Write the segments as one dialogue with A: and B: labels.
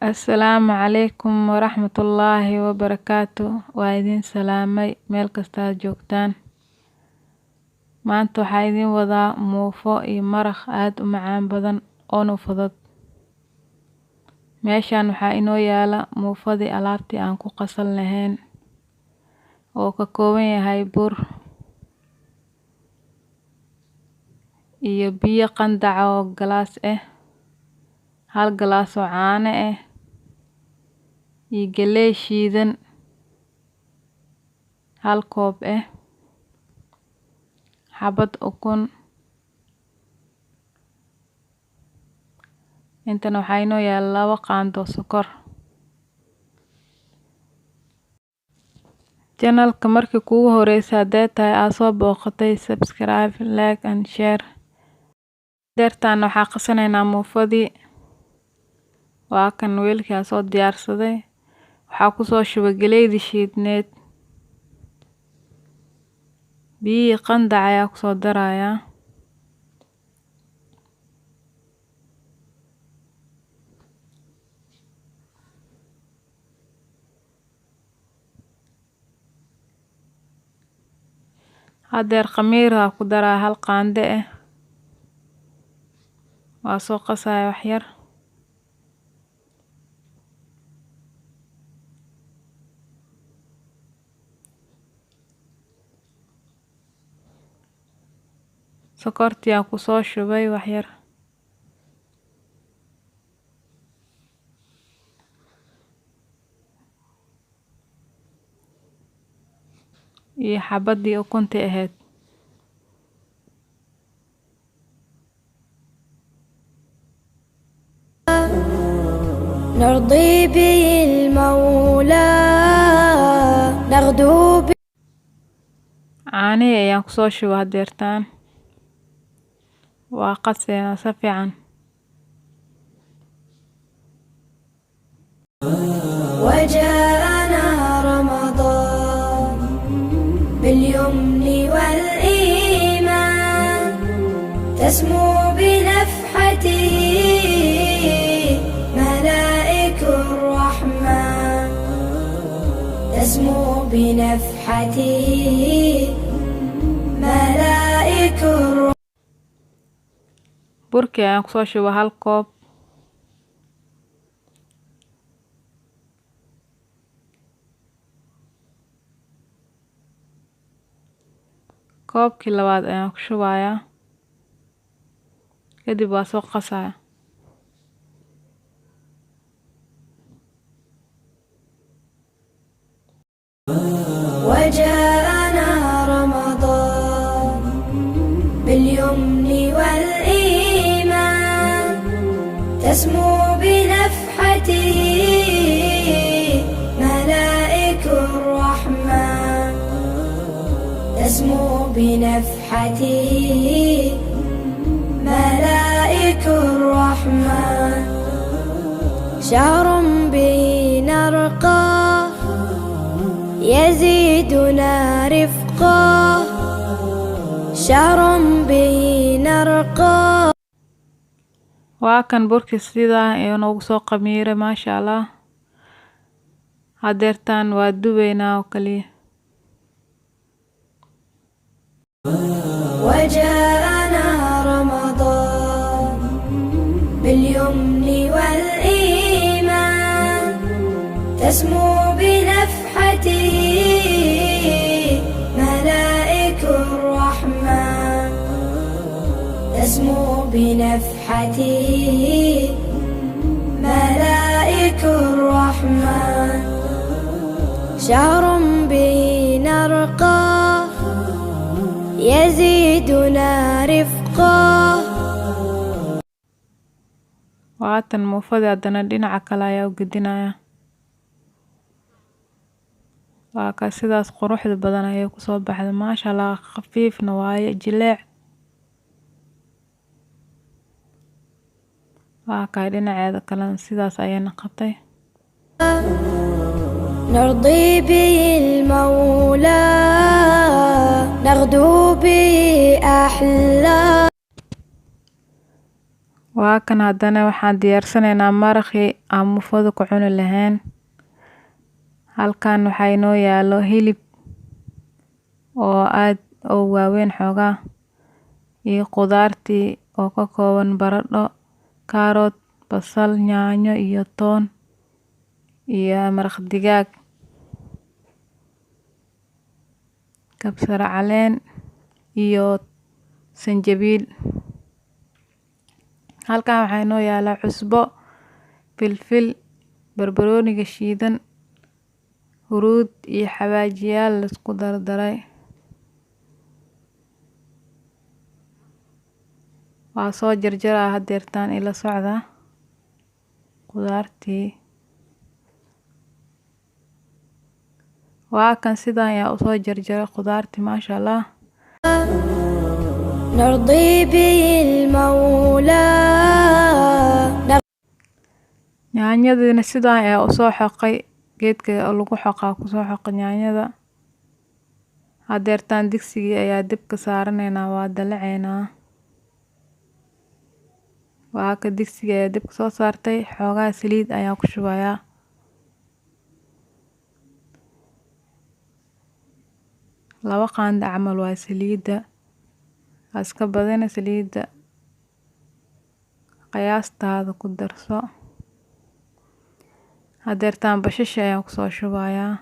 A: Asalaamu calaykum waraxmatullaahi wabarakaatu. Waa idin salaamay meel kasta aad joogtaan. Maanta waxaa idin wadaa muufo iyo maraq aad u macaan badan oo fudud. Meeshaan waxaa inoo yaala muufadii alaabtii aan ku qasan lahayn oo ka kooban yahay bur iyo biyo qandac oo galaas hal galaas oo caano iyo galley shiidan hal koob xabad ukun. Intana waxaa inoo yaala 2 qaando sokor. Channelka markii kugu horeysa haday tahay aad soo booqatay subscribe, like and share. Deertaan waxaa qasanaynaa muufadii. Waa kan weelkii soo diyaarsaday. Waxaa ku soo shubay galleydi shiidneed. Biyo qandac ayaa ku soo darayaa. Hadeer khamiir ku daraa 1 qaando waa soo qasaya wax yar. Sokortii aan ku soo shubay wax yar. iyo xabadii ukunta ahayd.
B: نرضي به المولى نغدو به.
A: caanihi ayaan ku soo shubay hadeertaan. waa qaseena si fiican.
B: وجاءنا رمضان باليمن والإيمان تسمو بنفحته ملائك الرحمن تسمو بنفحته ملائك الرحمن.
A: burkii ayaan ku soo shubay 1 koob. koobkii labaad ayaan ku shubayaa. kadib waa soo qasaya.
B: وجاءنا رمضان باليمن والإيمان تسمو بنفحته ملائك الرحمن تسمو بنفحته ملائك الرحمن. شهر به نرقى يزيدنا رفقا شهر به نرقى.
A: waa kan burkii sidaa ee noogu soo qamiiray maasha Allah. hadeertaan waa dubaynaa oo kaliya.
B: وجاءنا رمضان باليمن والإيمان تسمو بنفحته ملائك الرحمن تسمو بنفحته ملائك الرحمن. شهر به نرقى يزيدنا رفقا.
A: waatan muufadii haddana dhinaca kale ayaa u gedinaya. waa ka sidaas quruxda badan ayay ku soo baxday maasha Allah. khafiifna waaye jileec. waa ka dhinaceeda kale sidaas ayay noqotay.
B: نرضي به المولى نغدو به أحلى.
A: waa kan haddana waxaan diyaarsanaynaa maraqii aan muufada ku cuni lahayn. Halkan waxaa inoo yaalo hilib oo aad u waaweyn xoogaa iyo qudaartii oo ka kooban baradho, kaarot, basal, yaanyo iyo toon iyo maraq digaag, kabsar caleen iyo sanjabiil. Halkan waxaa inoo yaala cusbo, filfil, barbarooniga shiidan, huruud iyo xawaajiyaal la isku dardaray. waa soo jarjaraa hadeertaan ila socda qudaartii. waa kan sidaan ayaa usoo jarjara qudaartii maasha Allah.
B: نرضي به المولى
A: yaanyadina sidaan ayaa usoo xoqay, geedka lagu xoqaa kusoo xoqay yaanyada. hadeertaan digsigii ayaa dibka saaranaynaa, waa dalacaynaa. waa ka digsiga ayaa dibka soo saartay, xoogaa saliid ayaa ku shubayaa. laba qaando camal waa saliida, iska badina saliida, qiyaastaada ku darso. hadeertaan basasha ayaan kusoo shubayaa.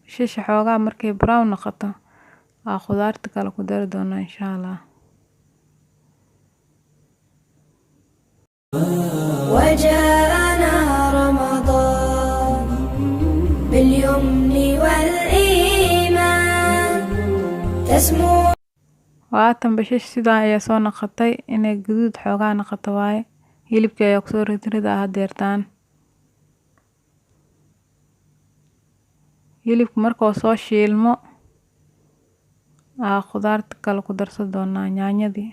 A: basasha xoogaa markay brown noqoto waa qudaarta kale ku dari doonaa insha Allah.
B: وجاءنا رمضان باليمن والإيمان تسمو.
A: waatan bashash sidaan ayaa soo noqotay, inay guduud xoogaa noqoto waaye. hilibka ayaa kusoo ridrida hadeertaan. hilibka markuu soo shiilmo qudaarta kale ku darsan doonaa, yaanyadii.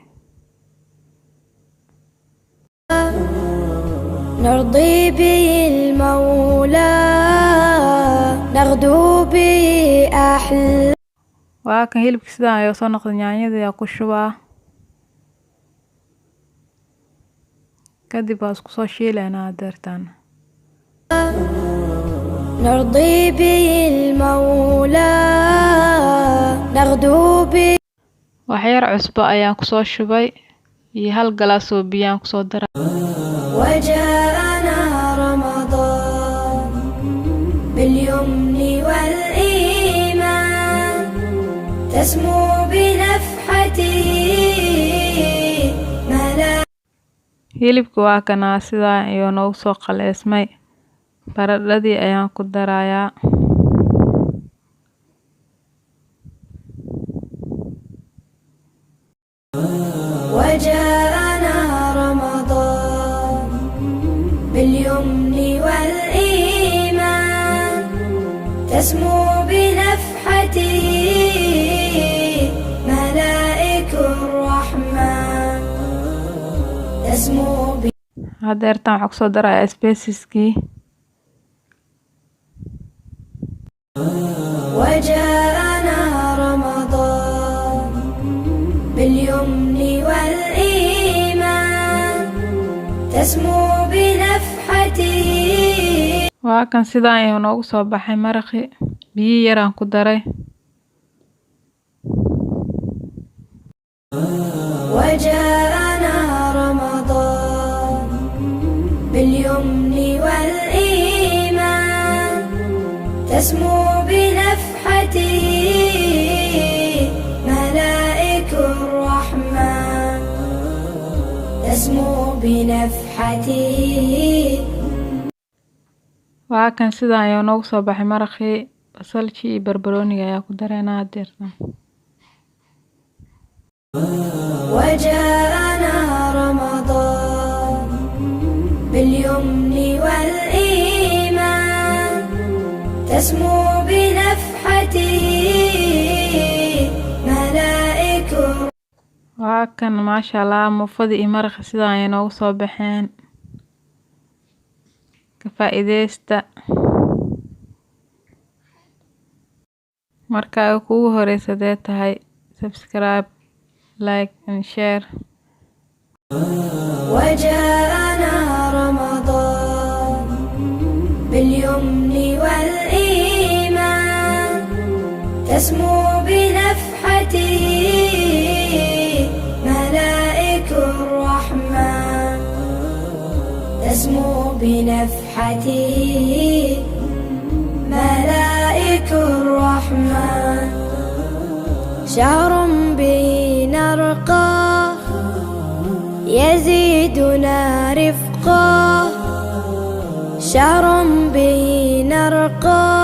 B: نرضي به المولى نغدو به أحلى.
A: waa kan hilibka sidaan ayaa soo noqday, yaanyadii ayaa ku shubaa. kadib waa isku soo shiilaynaa hadeertaan.
B: نرضي به المولى نغدو به.
A: waxyar cusbo ayaan kusoo shubay iyo hal galaas oo biyo aan kusoo daray.
B: وجاءنا رمضان باليمن والإيمان تسمو بنفحته ملا.
A: hilibka waa kanaa sidaan ayuu noogu soo qaleesmay. baradhadii ayaan ku darayaa.
B: وجاءنا رمضان باليمن والإيمان تسمو بنفحته ملائك الرحمن تسمو
A: hadeertaan waxaa kusoo darayaa spaceskii.
B: وجاءنا رمضان باليمن والإيمان تسمو بنفحته.
A: waa kan sidaan ayuu noogu soo baxay maraqii. biyo yaraan ku daray.
B: وجاءنا رمضان باليمن والإيمان تسمو بنفحته ملائك الرحمن تسمو بنفحته.
A: waa kan sidaan ayuu noogu soo baxay maraqii. basalkii iyo barbarooniga ayaa ku dareynaa hadeertaan.
B: وجاءنا رمضان باليمن والإيمان تسمو بنفحته ملائك.
A: waa kan maasha Allah, muufadii iyo maraqii sidaan ayay noogu soo baxeen. ka faa'iideysta. marka ay kugu horeysa hadee tahay subscribe like and share.
B: وجاءنا رمضان باليمن والإيمان تسمو بنفحته ملائك الرحمن تسمو بنفحته ملائك الرحمن شهر به نرقى يزيدنا رفقا شهر به نرقى